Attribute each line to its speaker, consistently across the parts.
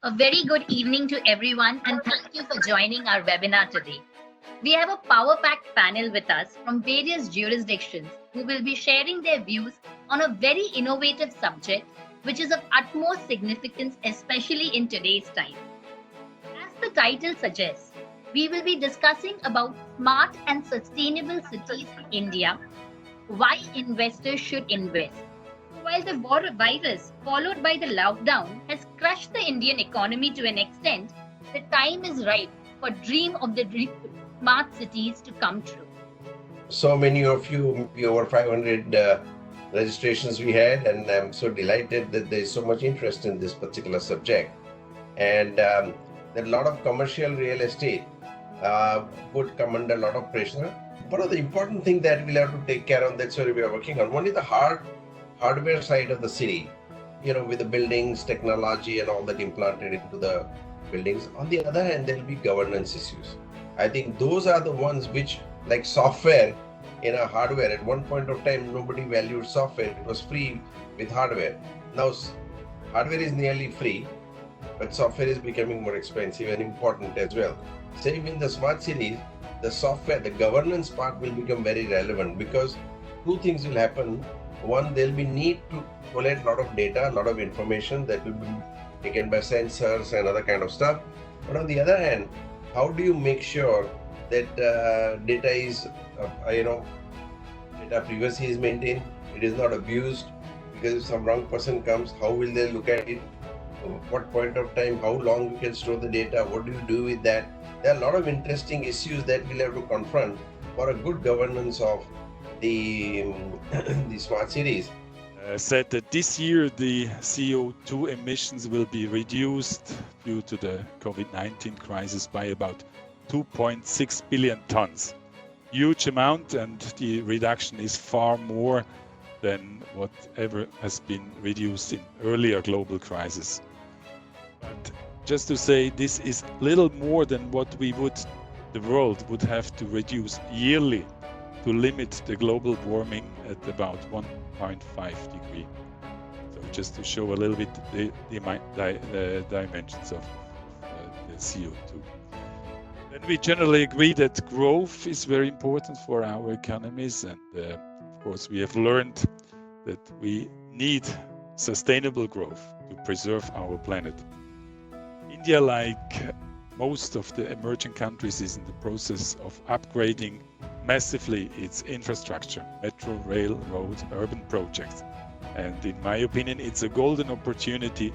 Speaker 1: A very good evening to everyone, and thank you for joining our webinar today. We have a power-packed panel with us from various jurisdictions who will be sharing their views on a very innovative subject, which is of utmost significance, especially in today's time. As the title suggests, we will be discussing about smart and sustainable cities in India, why investors should invest. While the virus, followed by the lockdown, has crushed the Indian economy to an extent, the time is right for dream of the smart cities to come true.
Speaker 2: So many of you, over 500 registrations we had, and I'm so delighted that there is so much interest in this particular subject. And that a lot of commercial real estate would come under a lot of pressure. One of the important things that we'll have to take care of, that's what we are working on. One is the hardware side of the city, with the buildings, technology and all that implanted into the buildings. On the other hand, there will be governance issues. I think those are the ones which, like software in a hardware, at one point of time, nobody valued software. It was free with hardware. Now, hardware is nearly free, but software is becoming more expensive and important as well. Same in the smart cities, the software, the governance part will become very relevant because two things will happen. One, there'll be need to collect a lot of data, a lot of information that will be taken by sensors and other kind of stuff. But on the other hand, how do you make sure that data is, data privacy is maintained, it is not abused, because if some wrong person comes, how will they look at it? What point of time, how long you can store the data, what do you do with that? There are a lot of interesting issues that we'll have to confront for a good governance of the smart cities.
Speaker 3: Said that this year the CO2 emissions will be reduced due to the COVID-19 crisis by about 2.6 billion tons. Huge amount, and the reduction is far more than whatever has been reduced in earlier global crises. But just to say, this is little more than what the world would have to reduce yearly to limit the global warming at about 1.5 degree. So just to show a little bit the dimensions of the CO2. Then we generally agree that growth is very important for our economies, and of course we have learned that we need sustainable growth to preserve our planet. India, like most of the emerging countries, is in the process of upgrading massively its infrastructure, metro, rail, road, urban projects. And in my opinion, it's a golden opportunity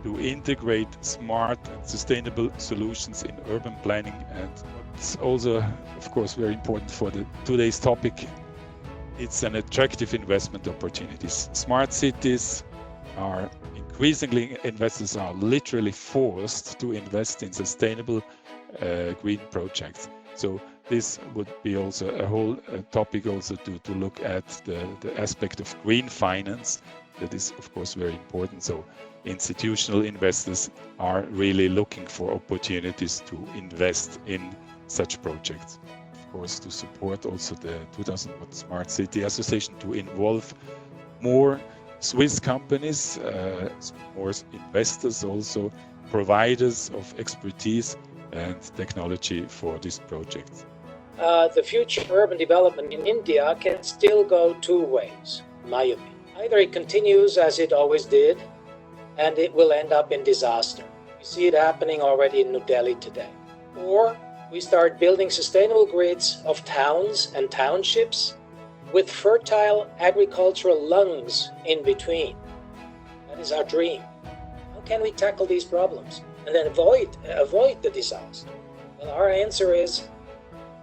Speaker 3: to integrate smart and sustainable solutions in urban planning. And it's also, of course, very important for today's topic. It's an attractive investment opportunities. Smart cities are increasingly, investors are literally forced to invest in sustainable green projects. So this would be also a whole topic also to look at the aspect of green finance. That is, of course, very important. So institutional investors are really looking for opportunities to invest in such projects. Of course, to support also the 2000 Smart City Association to involve more Swiss companies, more investors, also providers of expertise and technology for this project.
Speaker 4: The future urban development in India can still go two ways, in my opinion. Either it continues as it always did, and it will end up in disaster. We see it happening already in New Delhi today. Or we start building sustainable grids of towns and townships with fertile agricultural lungs in between. That is our dream. How can we tackle these problems and then avoid the disaster? Well, our answer is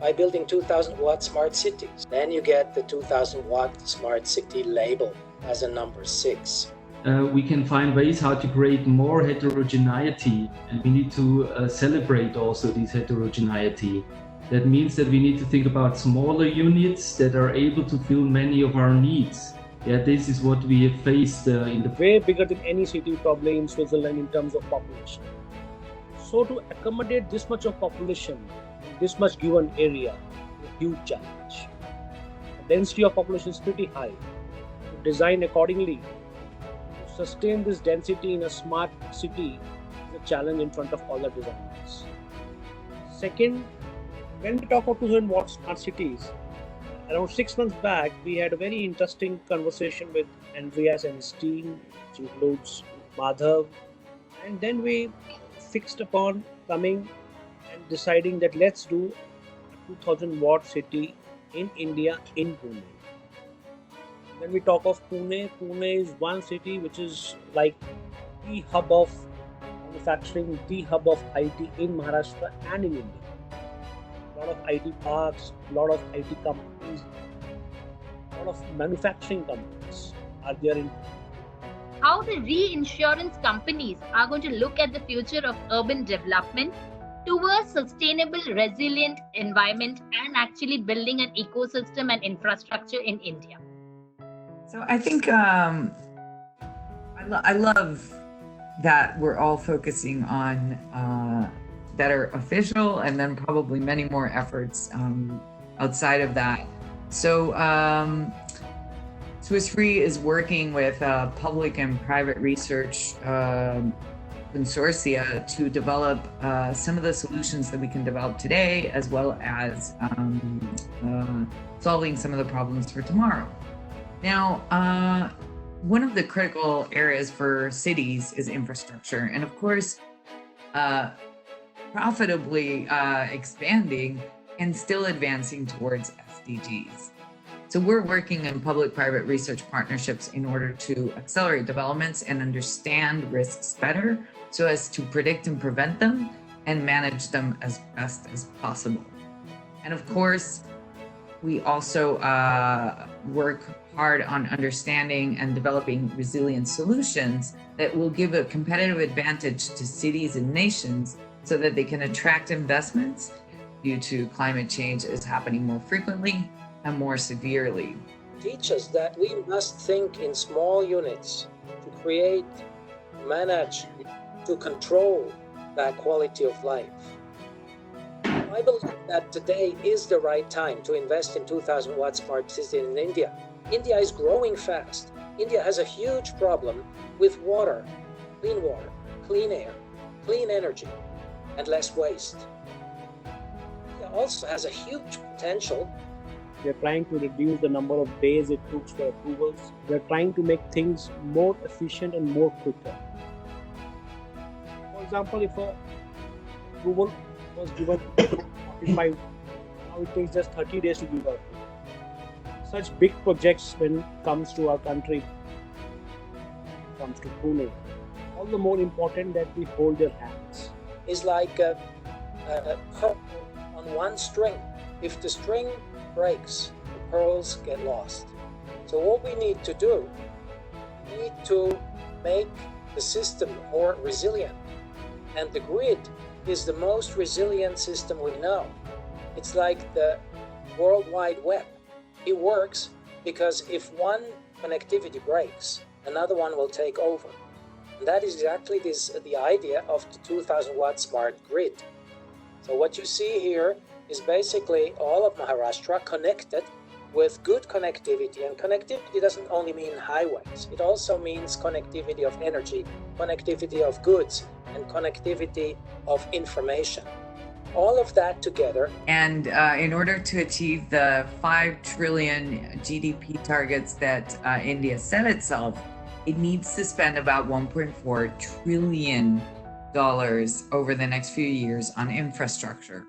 Speaker 4: by building 2,000-watt smart cities. Then you get the 2,000-watt smart city label as a number 6.
Speaker 5: We can find ways how to create more heterogeneity, and we need to celebrate also this heterogeneity. That means that we need to think about smaller units that are able to fill many of our needs. Yeah, this is what we have faced in the
Speaker 6: way bigger than any city probably in Switzerland in terms of population. So to accommodate this much of population, this much given area, is a huge challenge. The density of population is pretty high. To design accordingly, to sustain this density in a smart city is the challenge in front of all the designers. Second, when we talk about 2000 watt smart cities, around 6 months back, we had a very interesting conversation with Andreas and his team, which includes Madhav. And then we fixed upon coming and deciding that let's do a 2000 watt city in India, in Pune. When we talk of Pune, Pune is one city which is like the hub of manufacturing, the hub of IT in Maharashtra and in India. A lot of IT parks, a lot of IT companies, a lot of manufacturing companies are there in.
Speaker 1: How the reinsurance companies are going to look at the future of urban development towards sustainable, resilient environment and actually building an ecosystem and infrastructure in India.
Speaker 7: So I think I love that we're all focusing on that are official, and then probably many more efforts outside of that. So Swiss Re is working with public and private research consortia to develop some of the solutions that we can develop today, as well as solving some of the problems for tomorrow. Now, one of the critical areas for cities is infrastructure, and of course, profitably expanding and still advancing towards SDGs. So we're working in public-private research partnerships in order to accelerate developments and understand risks better so as to predict and prevent them and manage them as best as possible. And of course, we also work hard on understanding and developing resilient solutions that will give a competitive advantage to cities and nations so that they can attract investments due to climate change is happening more frequently and more severely.
Speaker 4: Teach us that we must think in small units to create, manage, to control that quality of life. I believe that today is the right time to invest in 2000 watt smart city in India. India is growing fast. India has a huge problem with water, clean air, clean energy, and less waste. India also has a huge potential.
Speaker 6: We are trying to reduce the number of days it takes for approvals. We are trying to make things more efficient and more quicker. For example, if a approval was given 45, now it takes just 30 days to give out. Such big projects when it comes to our country, comes to Pune, all the more important that we hold their hands.
Speaker 4: Is like a pearl on one string. If the string breaks, the pearls get lost. So what we need to do, we need to make the system more resilient. And the grid is the most resilient system we know. It's like the World Wide Web. It works because if one connectivity breaks, another one will take over. And that is exactly the idea of the 2000 watt smart grid. So what you see here is basically all of Maharashtra connected with good connectivity. And connectivity doesn't only mean highways. It also means connectivity of energy, connectivity of goods, and connectivity of information. All of that together.
Speaker 7: And in order to achieve the 5 trillion GDP targets that India set itself, it needs to spend about $1.4 trillion over the next few years on infrastructure.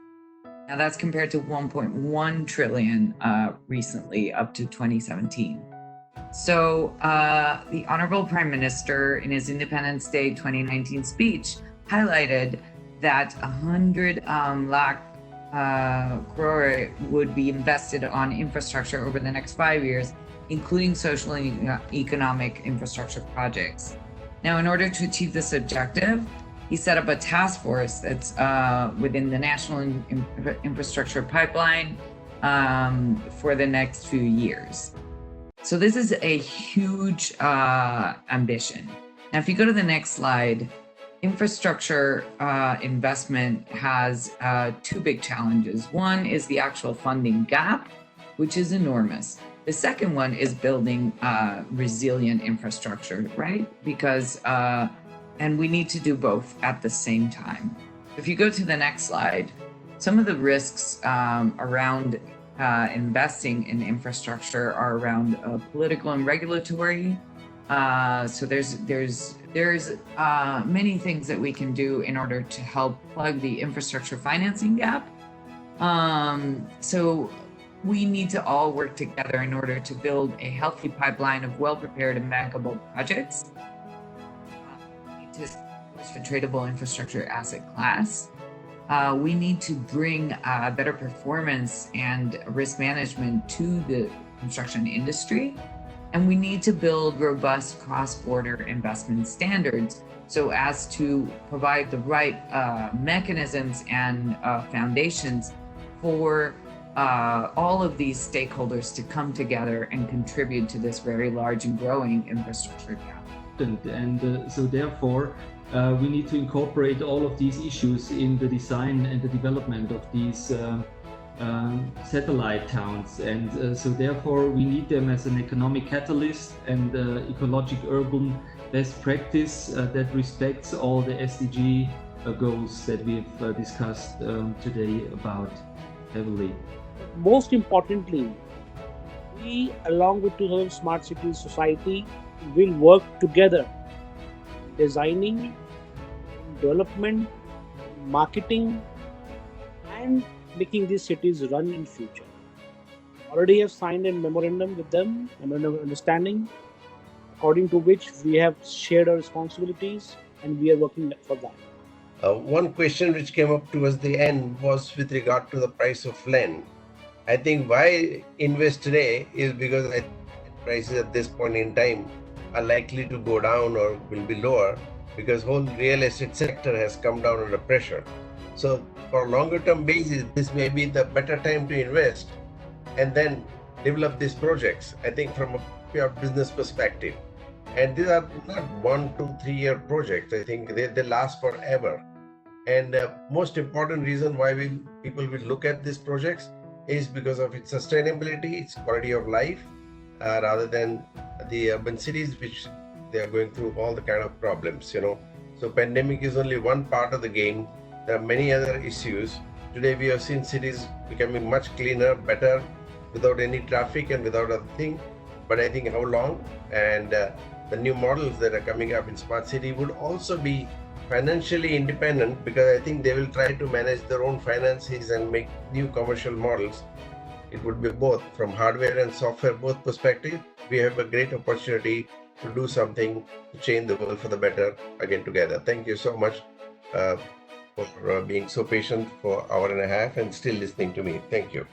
Speaker 7: Now that's compared to 1.1 trillion recently, up to 2017. So the Honorable Prime Minister in his Independence Day 2019 speech highlighted that 100 lakh crore would be invested on infrastructure over the next 5 years, including social and economic infrastructure projects. Now, in order to achieve this objective, he set up a task force that's within the National Infrastructure Pipeline for the next few years. So this is a huge ambition. Now, if you go to the next slide, infrastructure investment has 2 big challenges. One is the actual funding gap, which is enormous. The second one is building resilient infrastructure, right? Because And we need to do both at the same time. If you go to the next slide, some of the risks around investing in infrastructure are around political and regulatory. So there's many things that we can do in order to help plug the infrastructure financing gap. So we need to all work together in order to build a healthy pipeline of well-prepared and bankable projects. We need to establish a tradable infrastructure asset class. We need to bring better performance and risk management to the construction industry. And we need to build robust cross-border investment standards so as to provide the right mechanisms and foundations for all of these stakeholders to come together and contribute to this very large and growing infrastructure gap.
Speaker 5: And so therefore, we need to incorporate all of these issues in the design and the development of these satellite towns, and so therefore we need them as an economic catalyst and ecologic urban best practice that respects all the SDG goals that we've discussed today about heavily.
Speaker 6: Most importantly, we, along with 2000 Smart Cities Society, will work together designing, development, marketing, and making these cities run in future. Already have signed a memorandum with them, a memorandum of understanding, according to which we have shared our responsibilities and we are working for that.
Speaker 2: One question which came up towards the end was with regard to the price of land. I think why invest today is because prices at this point in time are likely to go down or will be lower because whole real estate sector has come down under pressure. So for a longer term basis, this may be the better time to invest and then develop these projects, I think from a pure business perspective. And these are not 1, 2, 3 year projects. I think they last forever. And most important reason why people will look at these projects is because of its sustainability, its quality of life, rather than the urban cities, which they are going through all the kind of problems, you know. So pandemic is only one part of the game. There are many other issues. Today we have seen cities becoming much cleaner, better, without any traffic and without a thing. But I think how long, and the new models that are coming up in smart city would also be financially independent, because I think they will try to manage their own finances and make new commercial models. It would be both from hardware and software, both perspective. We have a great opportunity to do something to change the world for the better again together. Thank you so much for being so patient for an hour and a half and still listening to me. Thank you.